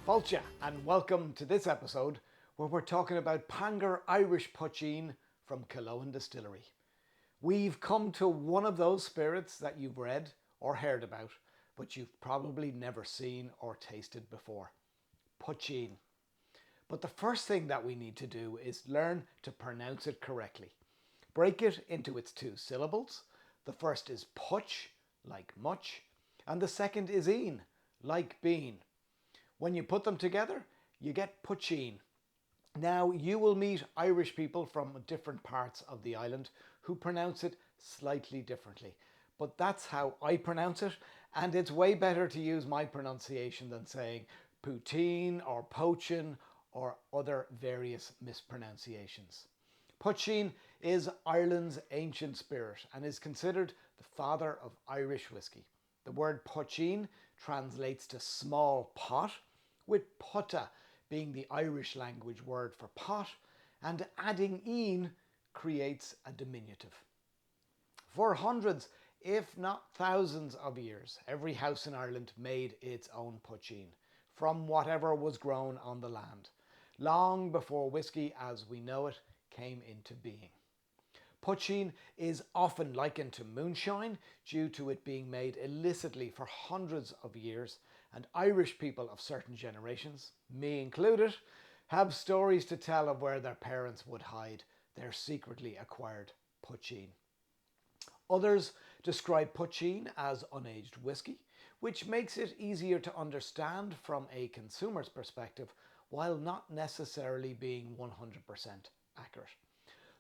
Fáilte and welcome to this episode where we're talking about Pangur Irish Poitín from Killowen Distillery. We've come to one of those spirits that you've read or heard about, but you've probably never seen or tasted before. Poitín. But the first thing that we need to do is learn to pronounce it correctly. Break it into its two syllables. The first is puch, like much, and the second is een, like bean. When you put them together, you get poitín. Now, you will meet Irish people from different parts of the island who pronounce it slightly differently. But that's how I pronounce it, and it's way better to use my pronunciation than saying poutine or pochin or other various mispronunciations. Poitín is Ireland's ancient spirit and is considered the father of Irish whiskey. The word poitín translates to small pot, with potta being the Irish language word for pot, and adding een creates a diminutive. For hundreds, if not thousands of years, every house in Ireland made its own poitín from whatever was grown on the land, long before whiskey as we know it came into being. Poitín is often likened to moonshine due to it being made illicitly for hundreds of years, and Irish people of certain generations, me included, have stories to tell of where their parents would hide their secretly acquired poitín. Others describe poitín as unaged whiskey, which makes it easier to understand from a consumer's perspective while not necessarily being 100% accurate.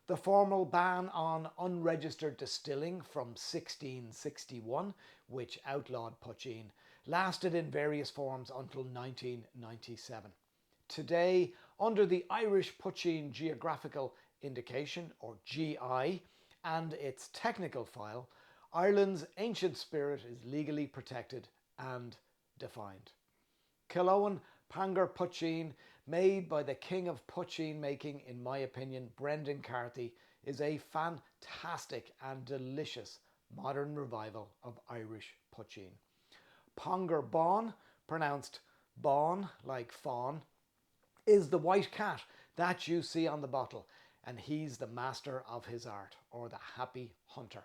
The formal ban on unregistered distilling from 1661, which outlawed poitín, lasted in various forms until 1997. Today, under the Irish Poitín Geographical Indication, or GI, and its technical file, Ireland's ancient spirit is legally protected and defined. Killowen Pangur Poitín, made by the king of poitín making, in my opinion, Brendan Carthy, is a fantastic and delicious modern revival of Irish poitín. Pangur Bán, pronounced Bán like fawn, is the white cat that you see on the bottle, and he's the master of his art, or the happy hunter.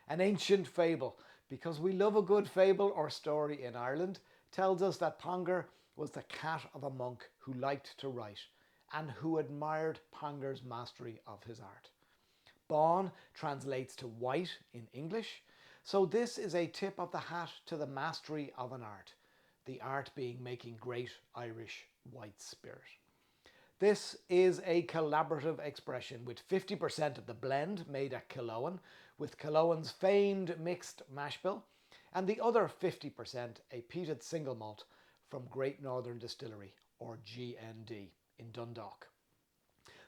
An ancient fable, because we love a good fable or story in Ireland, tells us that Pangur was the cat of a monk who liked to write and who admired Pangur's mastery of his art. Bán translates to white in English, so this is a tip of the hat to the mastery of an art, the art being making great Irish white spirit. This is a collaborative expression with 50% of the blend made at Killowen, with Killowen's famed mixed mash bill, and the other 50% a peated single malt from Great Northern Distillery, or GND, in Dundalk.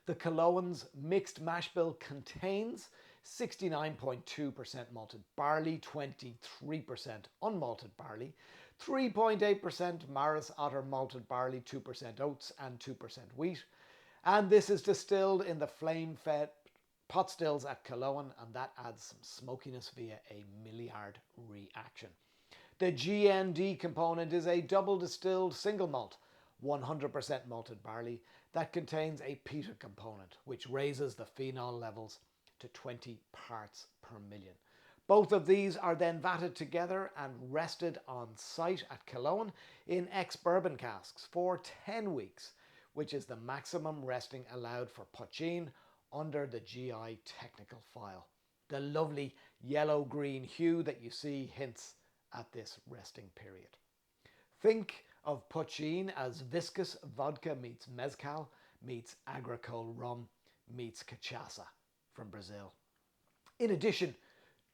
The Killowen's mixed mash bill contains 69.2% malted barley, 23% unmalted barley, 3.8% Maris Otter malted barley, 2% oats and 2% wheat. And this is distilled in the flame-fed pot stills at Killowen, and that adds some smokiness via a Maillard reaction. The GND component is a double distilled single malt, 100% malted barley, that contains a peated component, which raises the phenol levels to 20 parts per million. Both of these are then vatted together and rested on site at Killowen in ex-bourbon casks for 10 weeks, which is the maximum resting allowed for poitín under the GI technical file. The lovely yellow-green hue that you see hints at this resting period. Think of poitín as viscous vodka meets mezcal meets agricole rum meets cachaça from Brazil. In addition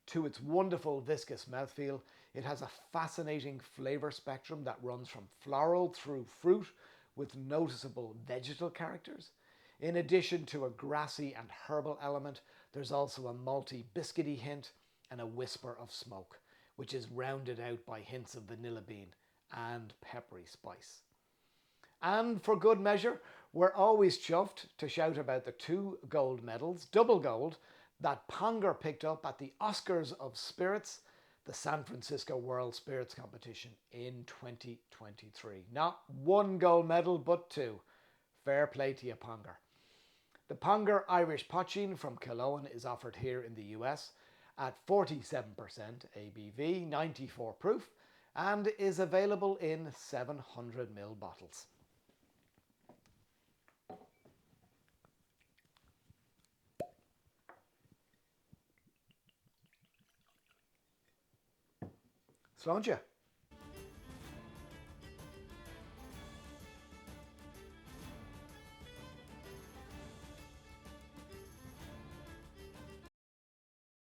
to its wonderful viscous mouthfeel, it has a fascinating flavour spectrum that runs from floral through fruit with noticeable vegetal characters. In addition to a grassy and herbal element, there's also a malty biscuity hint and a whisper of smoke, which is rounded out by hints of vanilla bean and peppery spice. And for good measure, we're always chuffed to shout about the 2 gold medals, double gold, that Pangur picked up at the Oscars of Spirits the San Francisco World Spirits Competition in 2023. Not one gold medal, but two. Fair play to you, Ponger. The Ponger Irish Poitín from Killowen is offered here in the US at 47% ABV, 94 proof, and is available in 700ml bottles. Slán